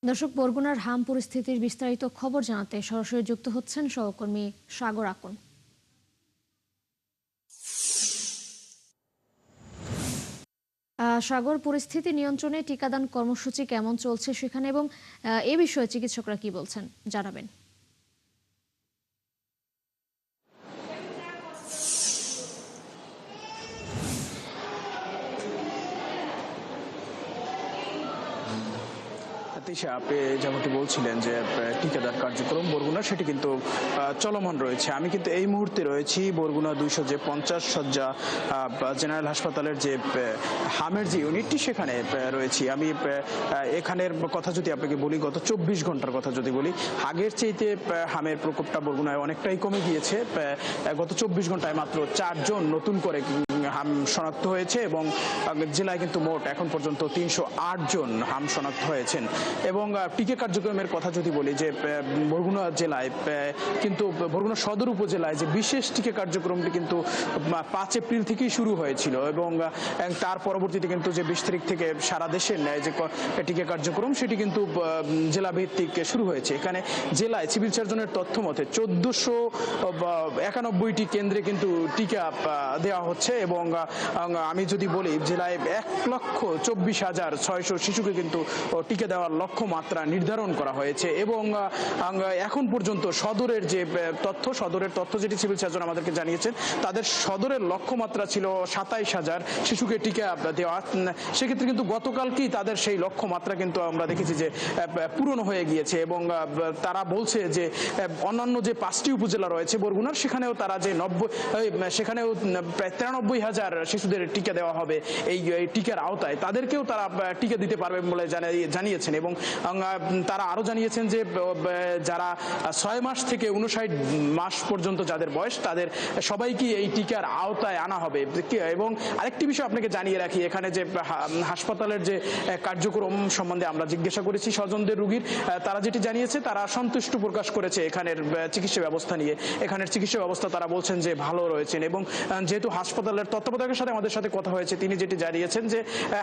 দর্শক, বরগুনার হাম পরিস্থিতির বিস্তারিত খবর জানাতে সরাসরি যুক্ত হচ্ছেন সহকর্মী সাগর আকন। সাগর, পরিস্থিতি নিয়ন্ত্রণে টিকাদান কর্মসূচি কেমন চলছে সেখানে, এবং এ বিষয়ে চিকিৎসকরা কি বলছেন জানাবেন। তিশা, আপনি যেমনটি বলছিলেন যে টিকাদান কার্যক্রম বরগুনা সেটি কিন্তু চলমান রয়েছে। আমি কিন্তু এই মুহূর্তে রয়েছি বরগুনা 250 শয্যা জেনারেল হাসপাতালের যে হামের যে ইউনিটটি সেখানে রয়েছি। আমি এখানের কথা যদি আপনাকে বলি, গত 24 ঘন্টার কথা যদি বলি, আগের চাইতে হামের প্রকোপটা বরগুনায় অনেকটাই কমে গিয়েছে। গত 24 ঘন্টায় মাত্র 4 জন নতুন করে হাম শনাক্ত হয়েছে এবং জেলায় কিন্তু মোট এখন পর্যন্ত 308 জন হাম শনাক্ত হয়েছেন। এবং টিকা কার্যক্রমের কথা যদি বলি, যে বরগুনা জেলায় কিন্তু বরগুনা সদর উপজেলায় যে বিশেষ টিকা কার্যক্রমটি কিন্তু 5 এপ্রিল থেকেই শুরু হয়েছিল এবং তার পরবর্তীতে কিন্তু যে 20 তারিখ থেকে সারা দেশের ন্যায় যে টিকা কার্যক্রম সেটি কিন্তু জেলা ভিত্তিক শুরু হয়েছে। এখানে জেলায় সিভিল সার্জনের তথ্য মতে 1491টি কেন্দ্রে কিন্তু টিকা দেওয়া হচ্ছে এবং আমি যদি বলি জেলায় 1,24,600 শিশুকে কিন্তু টিকা দেওয়ার লক্ষ্যমাত্রা নির্ধারণ করা হয়েছে এবং এখন পর্যন্ত সদরের তথ্য যেটি সিভিল সার্জন আমাদেরকে জানিয়েছেন, তাদের সদরের লক্ষ্যমাত্রা ছিল 27,000 শিশুকে টিকা দেওয়া। সেক্ষেত্রে কিন্তু গতকালকেই তাদের সেই লক্ষ্যমাত্রা কিন্তু আমরা দেখেছি যে পূরণ হয়ে গিয়েছে এবং তারা বলছে যে অন্যান্য যে 5টি উপজেলা রয়েছে বরগুনার, সেখানেও তারা যে সেখানেও প্রায় 93,000 শিশুদের টিকা দেওয়া হবে এই টিকার আওতায়, তাদেরকেও তারা টিকা দিতে পারবেন বলে জানিয়েছেন। এবং তারা আরো জানিয়েছেন যে যারা 6 মাস থেকে 59 মাস পর্যন্ত যাদের বয়স, তাদের সবাইকে এই টিকার আওতায় আনা হবে। এবং আরেকটি বিষয় আপনাকে জানিয়ে রাখি, এখানে যে হাসপাতালের যে কার্যক্রম সম্বন্ধে আমরা জিজ্ঞাসা করেছি স্বজনদের রোগীর, তারা যেটি জানিয়েছে, তারা সন্তুষ্ট প্রকাশ করেছে এখানের চিকিৎসা ব্যবস্থা নিয়ে। এখানের চিকিৎসা ব্যবস্থা তারা বলছেন যে ভালো রয়েছেন এবং যেহেতু হাসপাতালের তত্ত্বাবধায়কের সাথে আমাদের সাথে কথা হয়েছে, তিনি যেটি জানিয়েছেন যে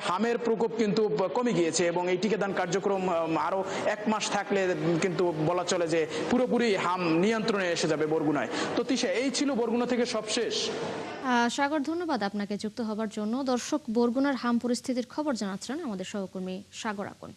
হামের প্রকোপ কিন্তু কমে গিয়েছে এবং এই টিকাদান কার্যক্রম আরো 1 মাস থাকলে কিন্তু বলা চলে যে পুরোপুরি হাম নিয়ন্ত্রণে এসে যাবে বরগুনায়। তো তিশা, এই ছিল বরগুনা থেকে সবশেষ। সাগর, ধন্যবাদ আপনাকে যুক্ত হবার জন্য। দর্শক, বরগুনার হাম পরিস্থিতির খবর জানাচ্ছেন আমাদের সহকর্মী সাগর আকন।